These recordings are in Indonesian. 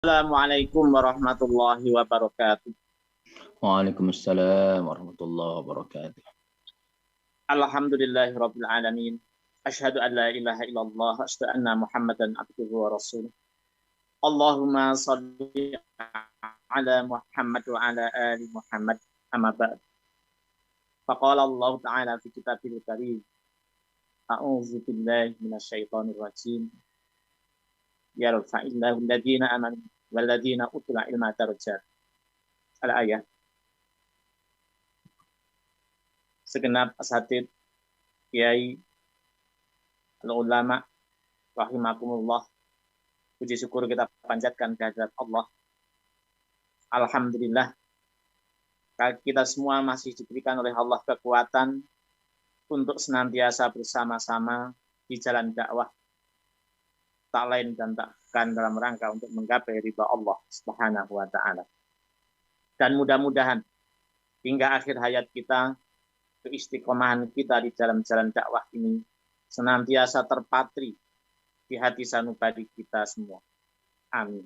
Assalamualaikum warahmatullahi wabarakatuh. Waalaikumsalam warahmatullahi wabarakatuh. Alhamdulillahi rabbil alamin. Asyhadu an la ilaha illallah wa asyhadu anna Muhammadan abduhu wa rasuluh. Allahumma shalli ala Muhammad wa ala ali Muhammad amma ba'd. Faqala Allah Ta'ala fi kitabil karim. A'udzu billahi minasyaitonir rajim. Yarfa'illahu alladziina amanu wal ladziina utul ilma darajat. Al-ayat. Segenap asatid, kiai, ulama, rahimakumullah. Puji syukur kita panjatkan kehadirat Allah. Alhamdulillah, kita semua masih diberikan oleh Allah kekuatan untuk senantiasa bersama-sama di jalan dakwah, tak lain dan tak bukan dalam rangka untuk menggapai ridha Allah Subhanahu wa Ta'ala. Dan mudah-mudahan hingga akhir hayat kita, keistiqomahan kita di dalam jalan dakwah ini senantiasa terpatri di hati sanubari kita semua. Amin.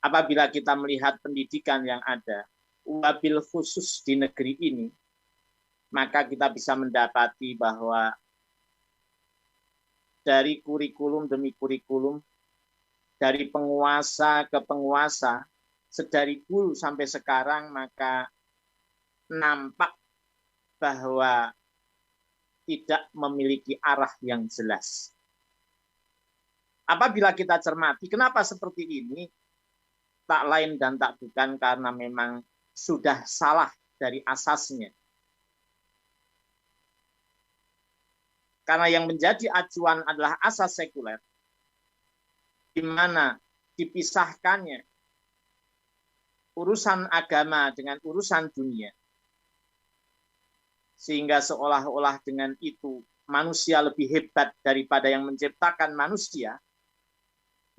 Apabila kita melihat pendidikan yang ada, wabil khusus di negeri ini, maka kita bisa mendapati bahwa dari kurikulum demi kurikulum, dari penguasa ke penguasa, sedari dulu sampai sekarang, maka nampak bahwa tidak memiliki arah yang jelas. Apabila kita cermati, kenapa seperti ini? Tak lain dan tak bukan karena memang sudah salah dari asasnya. Karena yang menjadi acuan adalah asas sekuler, di mana dipisahkannya urusan agama dengan urusan dunia. Sehingga seolah-olah dengan itu manusia lebih hebat daripada yang menciptakan manusia,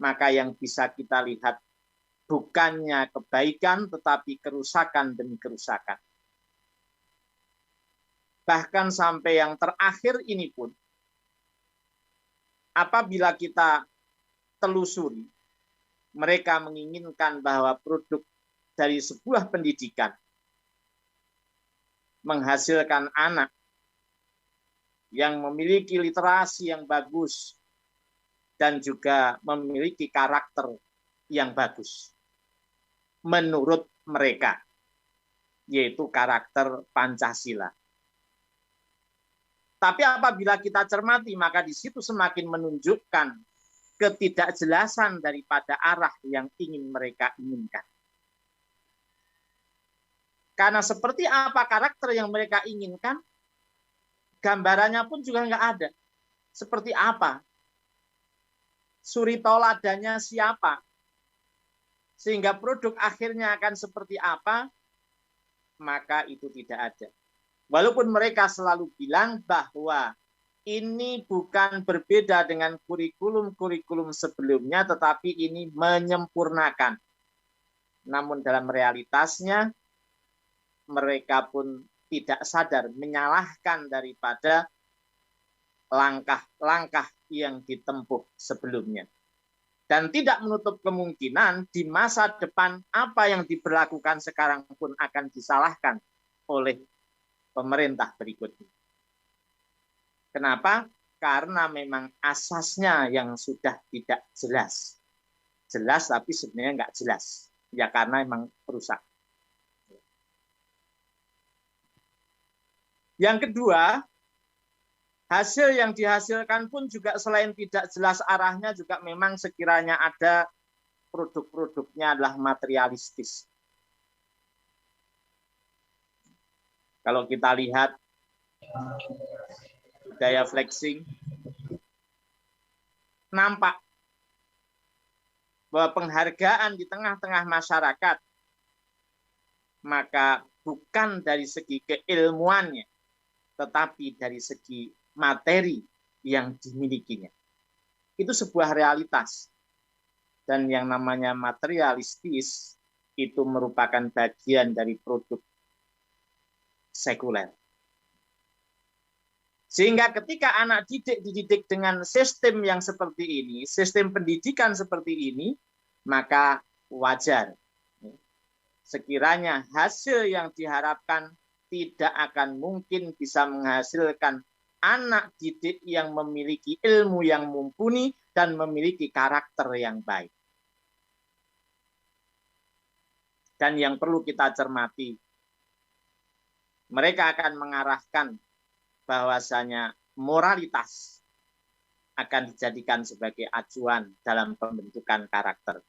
maka yang bisa kita lihat bukannya kebaikan, tetapi kerusakan demi kerusakan. Bahkan sampai yang terakhir ini pun, apabila kita telusuri, mereka menginginkan bahwa produk dari sebuah pendidikan menghasilkan anak yang memiliki literasi yang bagus dan juga memiliki karakter yang bagus menurut mereka, yaitu karakter Pancasila. Tapi apabila kita cermati, maka di situ semakin menunjukkan ketidakjelasan daripada arah yang ingin mereka inginkan. Karena seperti apa karakter yang mereka inginkan, gambarannya pun juga nggak ada. Seperti apa? Suri toladannya siapa? Sehingga produk akhirnya akan seperti apa, maka itu tidak ada. Walaupun mereka selalu bilang bahwa ini bukan berbeda dengan kurikulum-kurikulum sebelumnya, tetapi ini menyempurnakan. Namun dalam realitasnya, mereka pun tidak sadar menyalahkan daripada langkah-langkah yang ditempuh sebelumnya. Dan tidak menutup kemungkinan di masa depan apa yang diberlakukan sekarang pun akan disalahkan oleh pemerintah berikutnya. Kenapa? Karena memang asasnya yang sudah tidak jelas. Jelas tapi sebenarnya nggak jelas. Ya karena memang rusak. Yang kedua, hasil yang dihasilkan pun juga selain tidak jelas arahnya, juga memang sekiranya ada produk-produknya adalah materialistis. Kalau kita lihat budaya flexing, nampak bahwa penghargaan di tengah-tengah masyarakat, maka bukan dari segi keilmuannya, tetapi dari segi materi yang dimilikinya. Itu sebuah realitas. Dan yang namanya materialistis itu merupakan bagian dari produk sekuler. Sehingga ketika anak dididik dengan sistem yang seperti ini, sistem pendidikan seperti ini, maka wajar sekiranya hasil yang diharapkan tidak akan mungkin bisa menghasilkan anak didik yang memiliki ilmu yang mumpuni dan memiliki karakter yang baik. Dan yang perlu kita cermati, mereka akan mengarahkan bahwasanya moralitas akan dijadikan sebagai acuan dalam pembentukan karakter.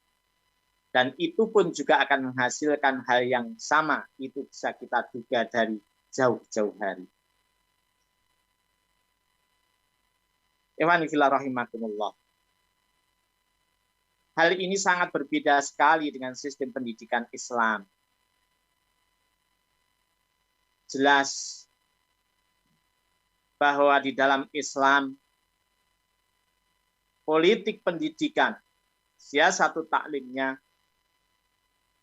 Dan itu pun juga akan menghasilkan hal yang sama. Itu bisa kita duga dari jauh-jauh hari. Ikhwani fillah rahimakumullah. Hal ini sangat berbeda sekali dengan sistem pendidikan Islam. Jelas bahwa di dalam Islam, politik pendidikan, siasatu taklimnya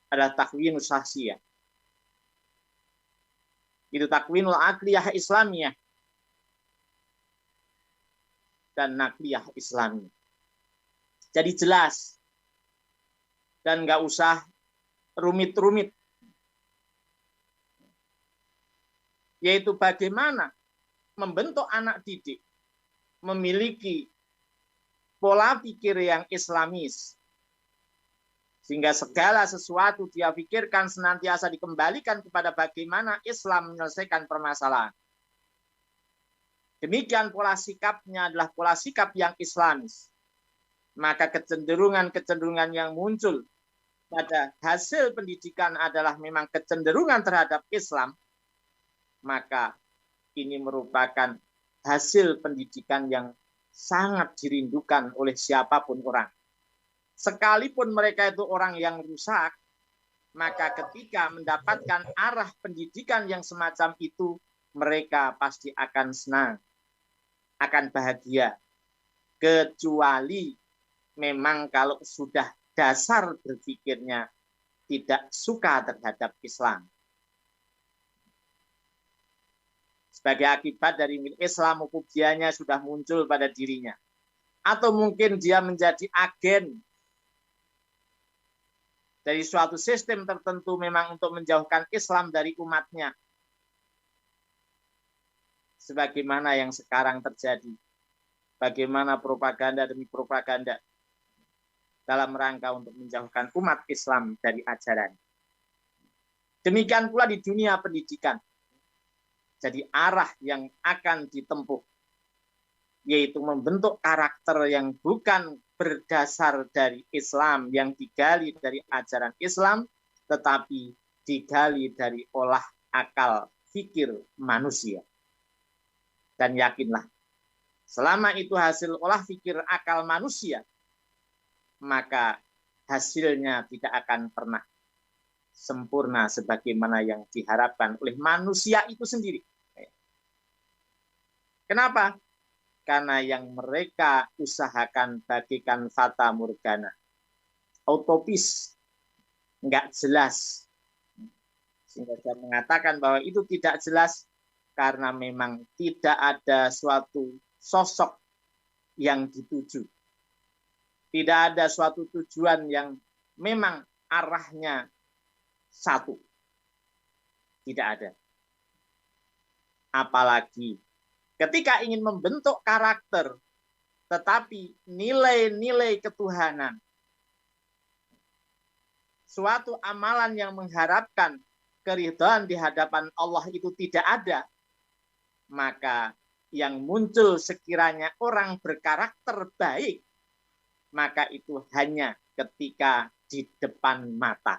adalah takwinus sahsiyah. Itu takwinul aqliyah islamiyah dan nakliyah islami. Jadi jelas dan nggak usah rumit-rumit. Yaitu bagaimana membentuk anak didik memiliki pola pikir yang islamis. Sehingga segala sesuatu dia pikirkan senantiasa dikembalikan kepada bagaimana Islam menyelesaikan permasalahan. Demikian pola sikapnya adalah pola sikap yang islamis. Maka kecenderungan-kecenderungan yang muncul pada hasil pendidikan adalah memang kecenderungan terhadap Islam. Maka ini merupakan hasil pendidikan yang sangat dirindukan oleh siapapun orang. Sekalipun mereka itu orang yang rusak, maka ketika mendapatkan arah pendidikan yang semacam itu, mereka pasti akan senang, akan bahagia. Kecuali memang kalau sudah dasar berpikirnya tidak suka terhadap Islam. Sebagai akibat dari Islamofobianya sudah muncul pada dirinya. Atau mungkin dia menjadi agen dari suatu sistem tertentu memang untuk menjauhkan Islam dari umatnya. Sebagaimana yang sekarang terjadi. Bagaimana propaganda demi propaganda dalam rangka untuk menjauhkan umat Islam dari ajaran. Demikian pula di dunia pendidikan. Jadi arah yang akan ditempuh yaitu membentuk karakter yang bukan berdasar dari Islam, yang digali dari ajaran Islam, tetapi digali dari olah akal fikir manusia. Dan yakinlah, selama itu hasil olah fikir akal manusia, maka hasilnya tidak akan pernah sempurna sebagaimana yang diharapkan oleh manusia itu sendiri. Kenapa? Karena yang mereka usahakan bagikan fata morgana, utopis, nggak jelas. Sehingga saya mengatakan bahwa itu tidak jelas karena memang tidak ada suatu sosok yang dituju. Tidak ada suatu tujuan yang memang arahnya satu. Tidak ada. Apalagi ketika ingin membentuk karakter, tetapi nilai-nilai ketuhanan, suatu amalan yang mengharapkan keridhaan di hadapan Allah itu tidak ada, maka yang muncul sekiranya orang berkarakter baik, maka itu hanya ketika di depan mata.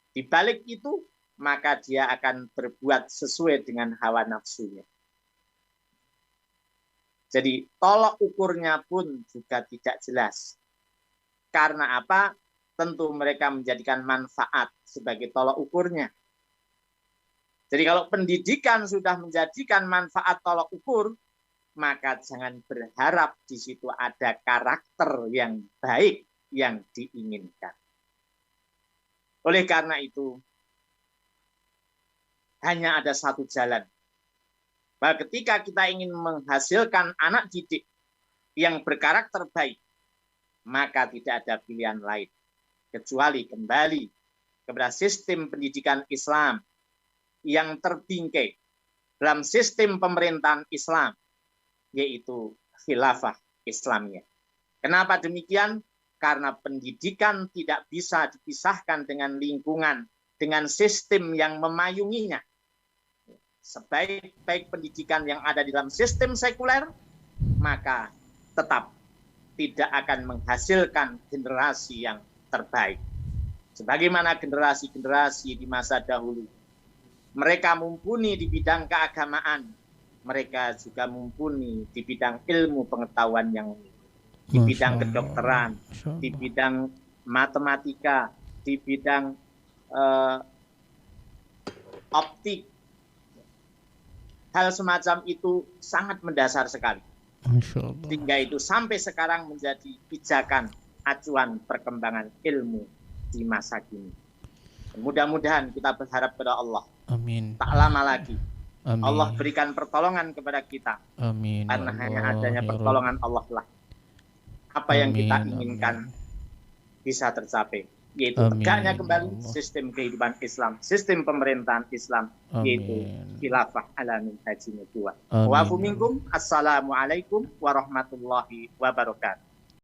Di balik itu, maka dia akan berbuat sesuai dengan hawa nafsunya. Jadi tolok ukurnya pun juga tidak jelas. Karena apa? Tentu mereka menjadikan manfaat sebagai tolok ukurnya. Jadi kalau pendidikan sudah menjadikan manfaat tolok ukur, maka jangan berharap di situ ada karakter yang baik yang diinginkan. Oleh karena itu, hanya ada satu jalan bahwa ketika kita ingin menghasilkan anak didik yang berkarakter baik, maka tidak ada pilihan lain kecuali kembali kepada sistem pendidikan Islam yang terbingkai dalam sistem pemerintahan Islam, yaitu khilafah Islamiyah. Kenapa demikian? Karena pendidikan tidak bisa dipisahkan dengan lingkungan, dengan sistem yang memayunginya. Sebaik-baik pendidikan yang ada di dalam sistem sekuler, maka tetap tidak akan menghasilkan generasi yang terbaik. Sebagaimana generasi-generasi di masa dahulu, mereka mumpuni di bidang keagamaan, mereka juga mumpuni di bidang ilmu pengetahuan yang di bidang kedokteran, di bidang matematika, di bidang optik. Hal semacam itu sangat mendasar sekali. Sehingga itu sampai sekarang menjadi pijakan acuan perkembangan ilmu di masa kini. Mudah-mudahan kita berharap kepada Allah. Amin. Tak lama lagi Amin. Allah berikan pertolongan kepada kita. Amin. Karena Ya hanya Allah, adanya ya pertolongan Allah lah apa yang Amin, kita amin. inginkan bisa tercapai, yaitu Amin, tegaknya ya kembali Allah. sistem kehidupan Islam, sistem pemerintahan Islam, yaitu Amin. khilafah ala minhajin nubuwah. Amin. Wa minkum assalamualaikum warahmatullahi wabarakatuh.